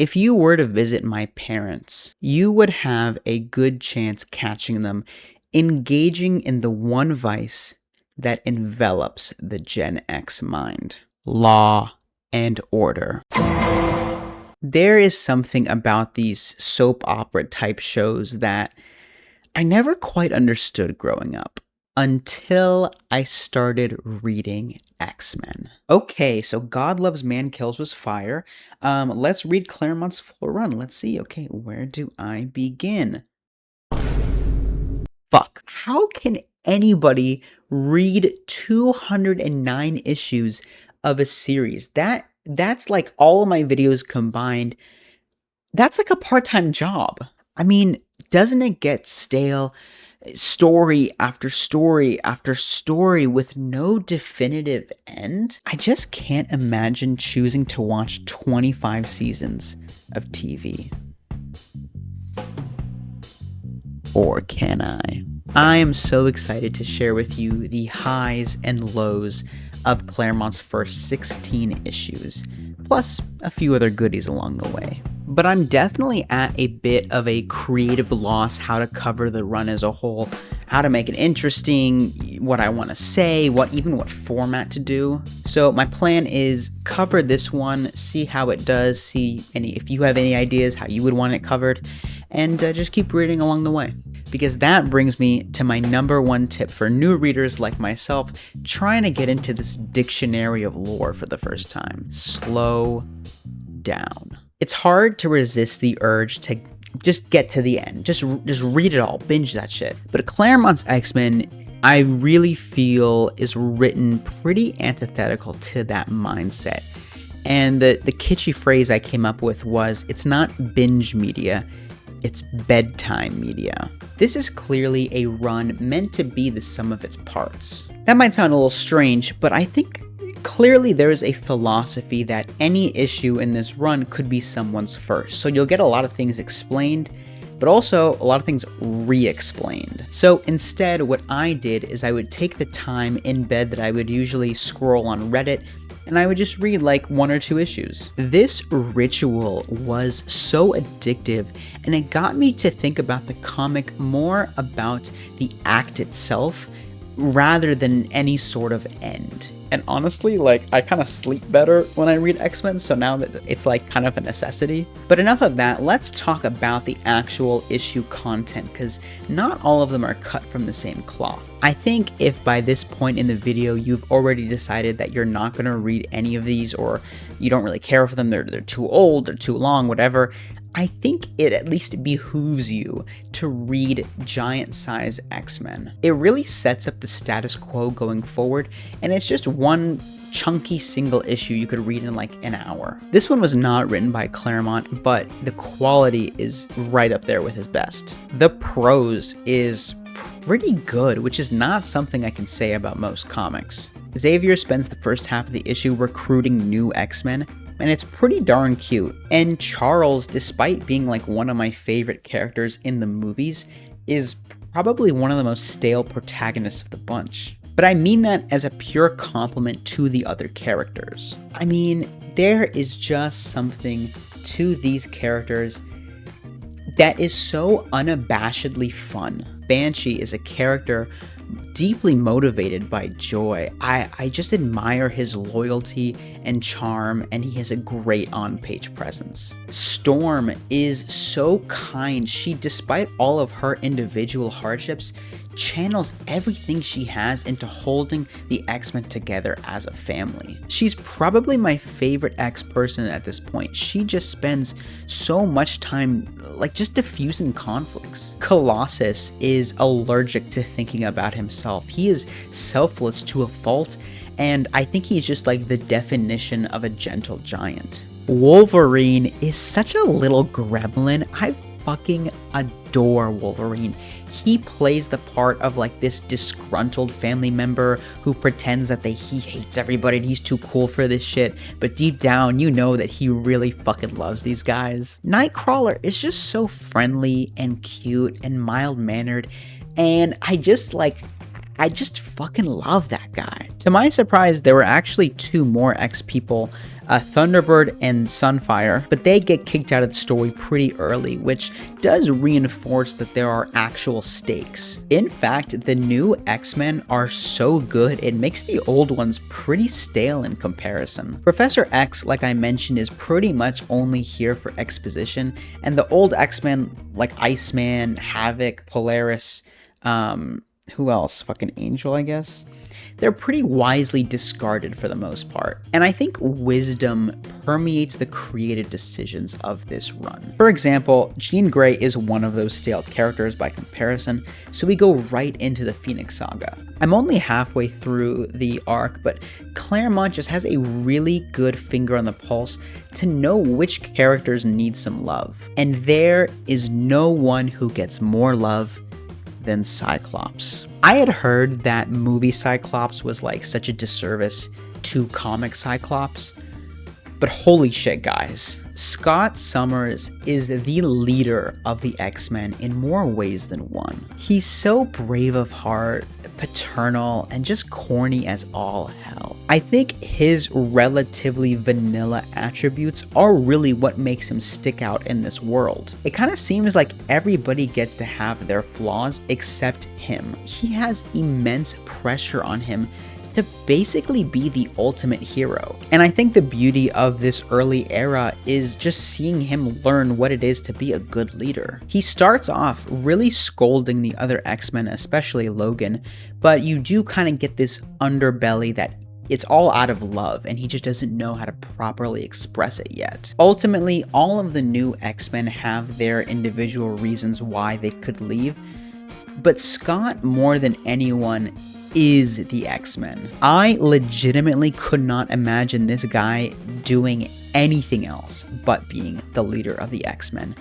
If you were to visit my parents, you would have a good chance catching them engaging in the one vice that envelops the Gen X mind: law and order. There is something about these soap opera type shows that I never quite understood growing up until I started reading X-Men. Okay, so God Loves Man Kills was fire. Let's read Claremont's full run. Let's see. Okay, where do I begin? Fuck. How can anybody read 209 issues of a series? That's like all of my videos combined. That's like a part-time job. I mean, doesn't it get stale? Story after story after story with no definitive end? I just can't imagine choosing to watch 25 seasons of TV. Or can I? I am so excited to share with you the highs and lows of Claremont's first 16 issues, plus a few other goodies along the way. But I'm definitely at a bit of a creative loss how to cover the run as a whole, how to make it interesting, what I want to say, what format to do. So my plan is cover this one, see how it does, see if you have any ideas how you would want it covered, and just keep reading along the way. Because that brings me to my number one tip for new readers like myself trying to get into this dictionary of lore for the first time. Slow down. It's hard to resist the urge to just get to the end. Just read it all, binge that shit. But Claremont's X-Men, I really feel, is written pretty antithetical to that mindset. And the kitschy phrase I came up with was, it's not binge media, it's bedtime media. This is clearly a run meant to be the sum of its parts. That might sound a little strange, but I think clearly there is a philosophy that any issue in this run could be someone's first. So you'll get a lot of things explained, but also a lot of things re-explained. So instead, what I did is I would take the time in bed that I would usually scroll on Reddit, and I would just read like 1 or 2 issues. This ritual was so addictive, and it got me to think about the comic more about the act itself rather than any sort of end. And honestly, like, I kind of sleep better when I read X-Men, so now that it's like kind of a necessity. But enough of that, let's talk about the actual issue content, because not all of them are cut from the same cloth. I think if by this point in the video you've already decided that you're not going to read any of these, or you don't really care for them, they're too old, they're too long, whatever, I think it at least behooves you to read Giant Size X-Men. It really sets up the status quo going forward, and it's just one chunky single issue you could read in like an hour. This one was not written by Claremont, but the quality is right up there with his best. The prose is pretty good, which is not something I can say about most comics. Xavier spends the first half of the issue recruiting new X-Men, and it's pretty darn cute. And Charles, despite being like one of my favorite characters in the movies, is probably one of the most stale protagonists of the bunch. But I mean that as a pure compliment to the other characters. I mean, there is just something to these characters that is so unabashedly fun. Banshee is a character deeply motivated by joy. I just admire his loyalty and charm, and he has a great on-page presence. Storm is so kind. She, despite all of her individual hardships, channels everything she has into holding the X-Men together as a family. She's probably my favorite X-person at this point. She just spends so much time like just diffusing conflicts. Colossus is allergic to thinking about himself. He is selfless to a fault, and I think he's just like the definition of a gentle giant. Wolverine is such a little gremlin. I fucking adore Wolverine. He plays the part of like this disgruntled family member who pretends that he hates everybody and he's too cool for this shit, but deep down you know that he really fucking loves these guys. Nightcrawler is just so friendly and cute and mild-mannered, and I just fucking love that guy. To my surprise, there were actually 2 more X people Thunderbird and Sunfire, but they get kicked out of the story pretty early, which does reinforce that there are actual stakes. In fact, the new X-Men are so good, it makes the old ones pretty stale in comparison. Professor X, like I mentioned, is pretty much only here for exposition, and the old X-Men, like Iceman, Havoc, Polaris, who else? Fucking Angel, I guess? They're pretty wisely discarded for the most part, and I think wisdom permeates the creative decisions of this run. For example, Jean Grey is one of those stale characters by comparison, so we go right into the Phoenix Saga. I'm only halfway through the arc, but Claremont just has a really good finger on the pulse to know which characters need some love, and there is no one who gets more love than Cyclops. I had heard that movie Cyclops was like such a disservice to comic Cyclops, but holy shit, guys. Scott Summers is the leader of the X-Men in more ways than one. He's so brave of heart, paternal, and just corny as all hell. I think his relatively vanilla attributes are really what makes him stick out in this world. It kind of seems like everybody gets to have their flaws except him. He has immense pressure on him to basically be the ultimate hero. And I think the beauty of this early era is just seeing him learn what it is to be a good leader. He starts off really scolding the other X-Men, especially Logan, but you do kind of get this underbelly that it's all out of love, and he just doesn't know how to properly express it yet. Ultimately, all of the new X-Men have their individual reasons why they could leave, but Scott, more than anyone, is the X-Men. I legitimately could not imagine this guy doing anything else but being the leader of the X-Men.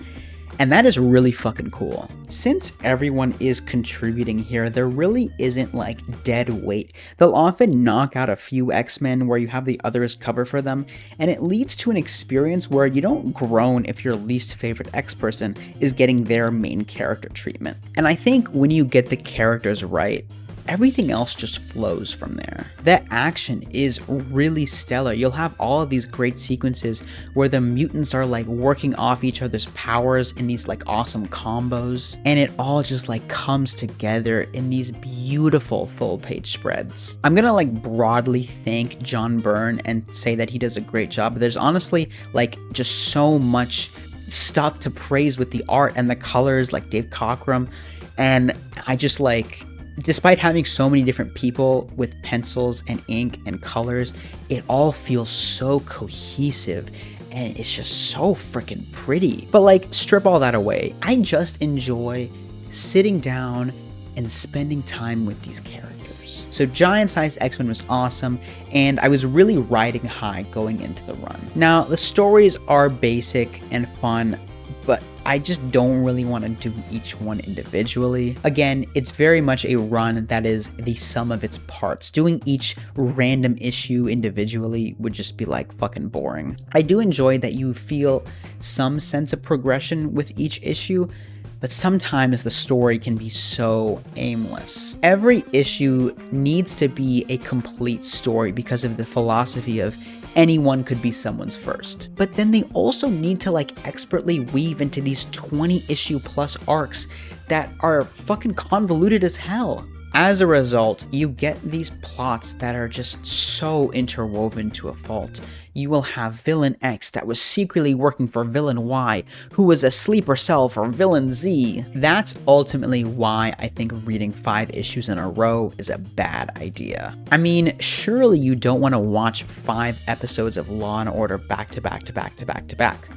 And that is really fucking cool. Since everyone is contributing here, there really isn't like dead weight. They'll often knock out a few X-Men where you have the others cover for them, and it leads to an experience where you don't groan if your least favorite X-person is getting their main character treatment. And I think when you get the characters right, everything else just flows from there. That action is really stellar. You'll have all of these great sequences where the mutants are like working off each other's powers in these like awesome combos, and it all just like comes together in these beautiful full page spreads. I'm gonna like broadly thank John Byrne and say that he does a great job, but there's honestly like just so much stuff to praise with the art and the colors, like Dave Cockrum, and I just like, despite having so many different people with pencils and ink and colors, it all feels so cohesive and it's just so freaking pretty. But like, strip all that away, I just enjoy sitting down and spending time with these characters. So Giant Sized X-Men was awesome, and I was really riding high going into the run. Now, the stories are basic and fun, but I just don't really want to do each one individually. Again, it's very much a run that is the sum of its parts. Doing each random issue individually would just be like fucking boring. I do enjoy that you feel some sense of progression with each issue, but sometimes the story can be so aimless. Every issue needs to be a complete story because of the philosophy of anyone could be someone's first. But then they also need to like expertly weave into these 20 issue plus arcs that are fucking convoluted as hell. As a result, you get these plots that are just so interwoven to a fault. You will have Villain X that was secretly working for Villain Y, who was a sleeper cell for Villain Z. That's ultimately why I think reading 5 issues in a row is a bad idea. I mean, surely you don't want to watch 5 episodes of Law and Order back to back to back to back to back.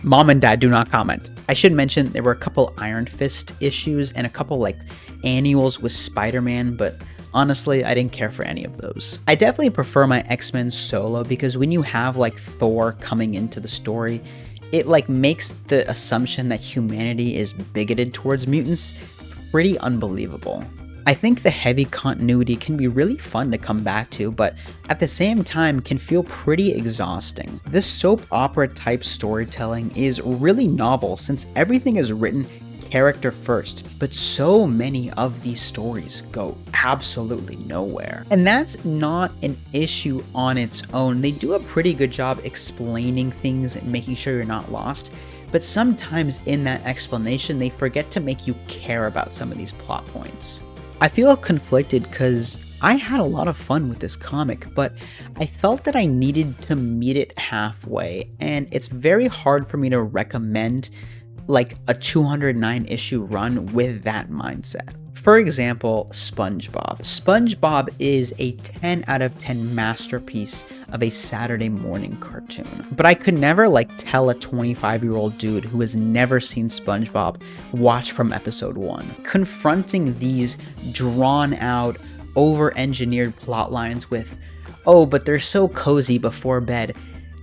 Mom and Dad do not comment. I should mention there were a couple Iron Fist issues and a couple like annuals with Spider-Man, but honestly, I didn't care for any of those. I definitely prefer my X-Men solo because when you have like Thor coming into the story, it like makes the assumption that humanity is bigoted towards mutants pretty unbelievable. I think the heavy continuity can be really fun to come back to, but at the same time can feel pretty exhausting. This soap opera type storytelling is really novel since everything is written character first, but so many of these stories go absolutely nowhere. And that's not an issue on its own. They do a pretty good job explaining things and making sure you're not lost, but sometimes in that explanation, they forget to make you care about some of these plot points. I feel conflicted because I had a lot of fun with this comic, but I felt that I needed to meet it halfway, and it's very hard for me to recommend like a 209 issue run with that mindset. For example, SpongeBob. SpongeBob is a 10 out of 10 masterpiece of a Saturday morning cartoon. But I could never tell a 25-year-old dude who has never seen SpongeBob watch from episode 1. Confronting these drawn out, over-engineered plot lines with, oh, but they're so cozy before bed,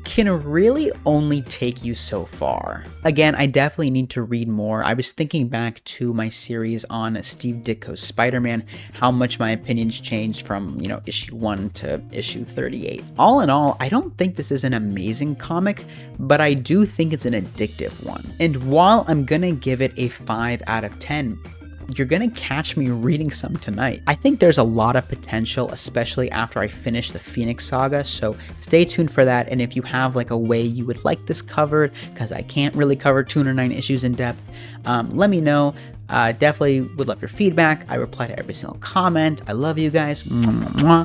can really only take you so far. Again, I definitely need to read more. I was thinking back to my series on Steve Ditko's Spider-Man, how much my opinions changed from, issue 1 to issue 38. All in all, I don't think this is an amazing comic, but I do think it's an addictive one. And while I'm gonna give it a 5 out of 10, you're gonna catch me reading some tonight. I think there's a lot of potential, especially after I finish the Phoenix Saga, so stay tuned for that. And if you have a way you would like this covered, because I can't really cover 209 issues in depth, let me know. Definitely would love your feedback. I reply to every single comment. I love you guys.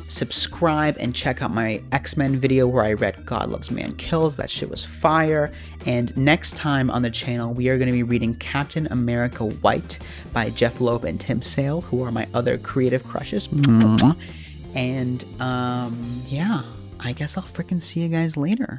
Subscribe and check out my X-Men video where I read God Loves Man Kills. That shit was fire. And next time on the channel, we are going to be reading Captain America White by Jeff Loeb and Tim Sale, who are my other creative crushes. And yeah, I guess I'll freaking see you guys later.